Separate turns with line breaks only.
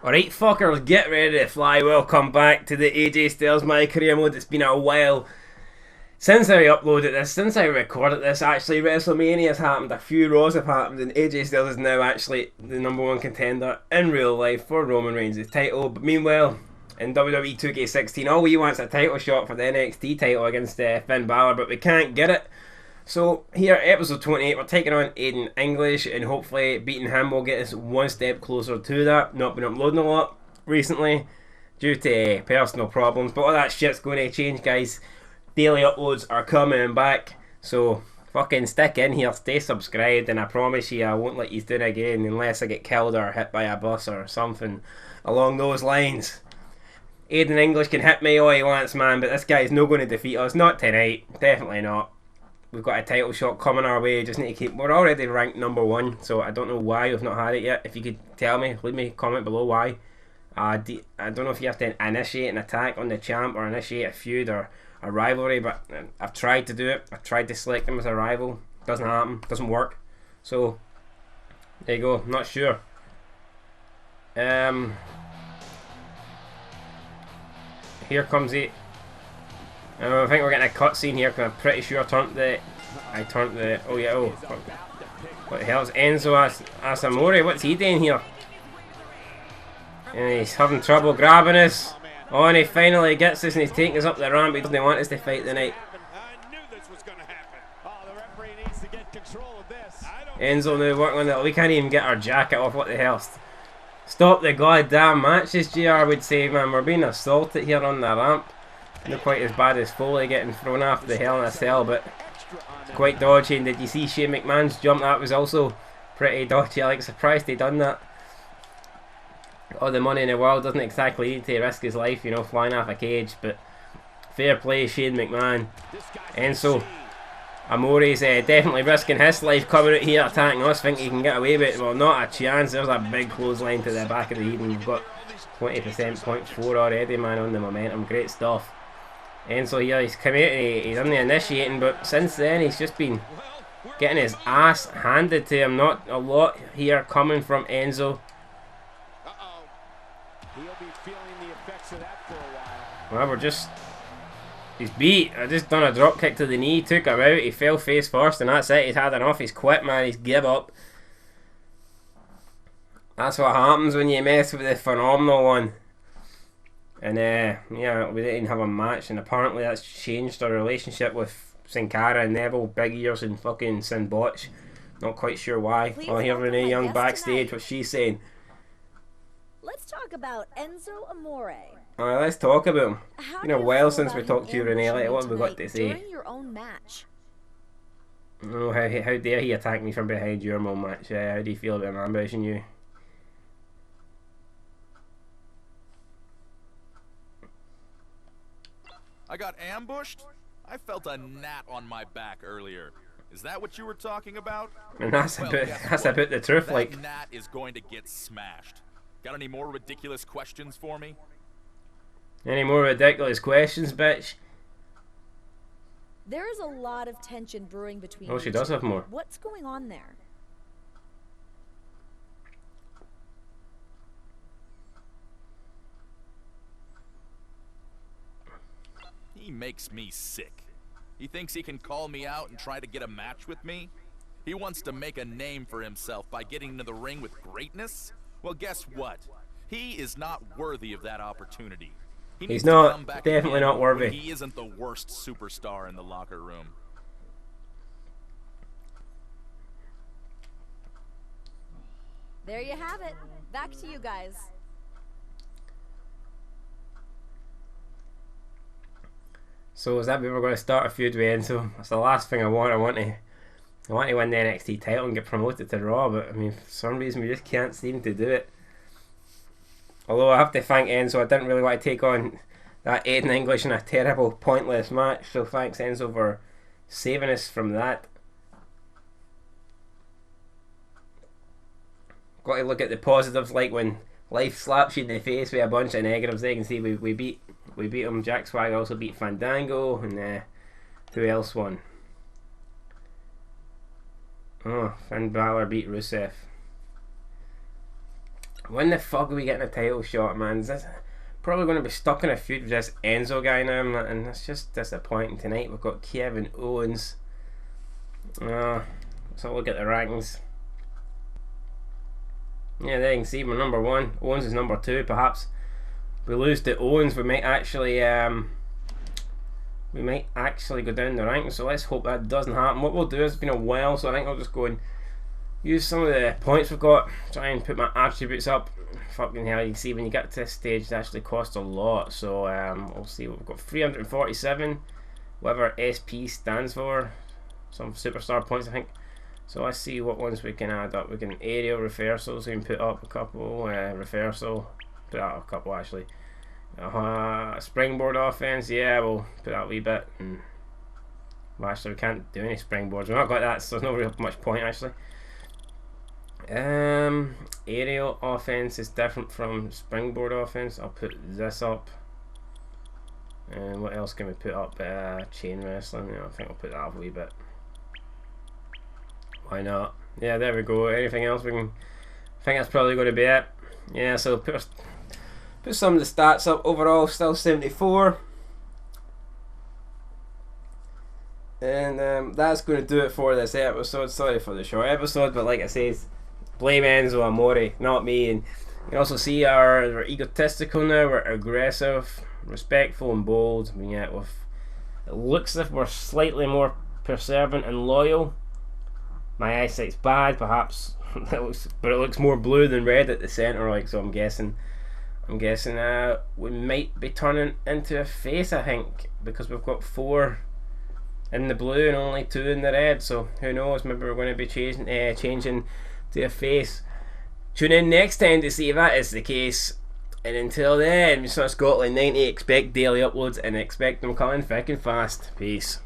Alright fuckers, get ready to fly. Welcome back to the AJ Styles My Career Mode. It's been a while since I uploaded this, since I recorded this. Actually, WrestleMania has happened, a few Raws have happened, and AJ Styles is now actually the #1 contender in real life for Roman Reigns' title. But meanwhile, in WWE 2K16, all we want is a title shot for the NXT title against Finn Balor, but we can't get it. So here, episode 28, we're taking on Aiden English, and hopefully beating him will get us one step closer to that. Not been uploading a lot recently due to personal problems, but all that shit's going to change, guys. Daily uploads are coming back, so fucking stick in here, stay subscribed, and I promise you I won't let you do it again unless I get killed or hit by a bus or something along those lines. Aiden English can hit me all he wants, man, but this guy's not going to defeat us. Not tonight, definitely not. We've got a title shot coming our way. Just need to keep. We're already ranked #1, so I don't know why we've not had it yet. If you could tell me, leave me a comment below why. I don't know if you have to initiate an attack on the champ or initiate a feud or a rivalry, but I've tried to do it. I've tried to select him as a rival. Doesn't happen. Doesn't work. So there you go. Not sure. Here comes it. I think we're getting a cutscene here because I'm pretty sure I turned the. Oh yeah, oh. What the hell's Enzo Asamori? What's he doing here? And he's having trouble grabbing us. Oh, and he finally gets us and he's taking us up the ramp. He doesn't want us to fight tonight. Enzo now working on it. We can't even get our jacket off. What the hell? Stop the goddamn matches, GR would say, man. We're being assaulted here on the ramp. Not quite as bad as Foley getting thrown after the Hell in a Cell, but quite dodgy. And did you see Shane McMahon's jump? That was also pretty dodgy. Like, surprised they done that. All the money in the world, doesn't exactly need to risk his life, you know, flying off a cage, but fair play, Shane McMahon. Enzo Amore's definitely risking his life coming out here attacking us, think he can get away with it. Well, not a chance. There's a big clothesline to the back of the head, and we've got 20%, 0.4 already, man, on the momentum. Great stuff. Enzo here, he's come out and he's on the initiating, but since then he's just been getting his ass handed to him. Not a lot here coming from Enzo. Well, we're just... He's beat. I just done a drop kick to the knee, took him out, he fell face first, and that's it. He's had enough, he's quit, man, he's give up. That's what happens when you mess with the Phenomenal One. And yeah, we didn't have a match, and apparently that's changed our relationship with Sin Cara and Neville, Big Ears and fucking Sin Botch. Not quite sure why. I'll hear Renee Young backstage, what she's saying.
Let's talk about Enzo Amore.
Alright, let's talk about him. It's been a while since we talked to you, Renee. Like, what have we got to say?
During your own match.
Oh, how dare he attack me from behind your own match? How do you feel about him ambushing you?
I got ambushed? I felt a gnat on my back earlier. Is that what you were talking about?
And that's about the truth,
that
like.
Gnat is going to get smashed. Got any more ridiculous questions for me?
Any more ridiculous questions, bitch?
There is a lot of tension brewing between
Oh, she does have more.
What's going on there?
He makes me sick. He thinks he can call me out and try to get a match with me? He wants to make a name for himself by getting into the ring with greatness? Well, guess what? He is not worthy of that opportunity.
He's not, definitely not worthy.
He isn't the worst superstar in the locker room.
There you have it. Back to you guys.
So is that we were going to start a feud with Enzo? That's the last thing I want. I want to win the NXT title and get promoted to Raw, but I mean, for some reason we just can't seem to do it. Although I have to thank Enzo, I didn't really want to take on that Aiden English in a terrible, pointless match, so thanks Enzo for saving us from that. Got to look at the positives, like when life slaps you in the face with a bunch of negatives. There you can see we beat him. Jack Swagger also beat Fandango, and who else won? Oh, Finn Balor beat Rusev. When the fuck are we getting a title shot, man? Is this probably going to be stuck in a feud with this Enzo guy now, and that's just disappointing. Tonight we've got Kevin Owens. Let's have a look at the rankings. Yeah, there you can see we're number 1. Owens is number 2. Perhaps we lose to Owens, we might actually go down the rankings. So let's hope that doesn't happen. What we'll do is, it's been a while, so I think I'll just go and use some of the points we've got, try and put my attributes up. Fucking hell, you can see when you get to this stage it actually costs a lot. So we'll see what we've got. 347, whatever SP stands for, some superstar points I think. So let's see what ones we can add up. We can aerial reversals, we can put up a couple, reversal, put out a couple actually. Springboard offense, yeah, we'll put out a wee bit. Well, actually we can't do any springboards, we've not got that, so there's no real much point actually. Aerial offense is different from springboard offense. I'll put this up. And what else can we put up? Chain wrestling. I think I'll put that up a wee bit. Why not? Yeah, there we go. Anything else we can? I think that's probably going to be it. Yeah, so put some of the stats up. Overall, still 74. And that's going to do it for this episode. Sorry for the short episode, but like I say, blame Enzo Amore, not me. And you can also see we're egotistical now, we're aggressive, respectful and bold. I mean, yeah, it looks as if we're slightly more perseverant and loyal. My eyesight's bad, perhaps, but it looks more blue than red at the centre, like, so I'm guessing we might be turning into a face, I think, because we've got 4 in the blue and only 2 in the red, so who knows, maybe we're going to be changing to a face. Tune in next time to see if that is the case, and until then, Scotland 90, expect daily uploads and expect them coming thick and fast. Peace.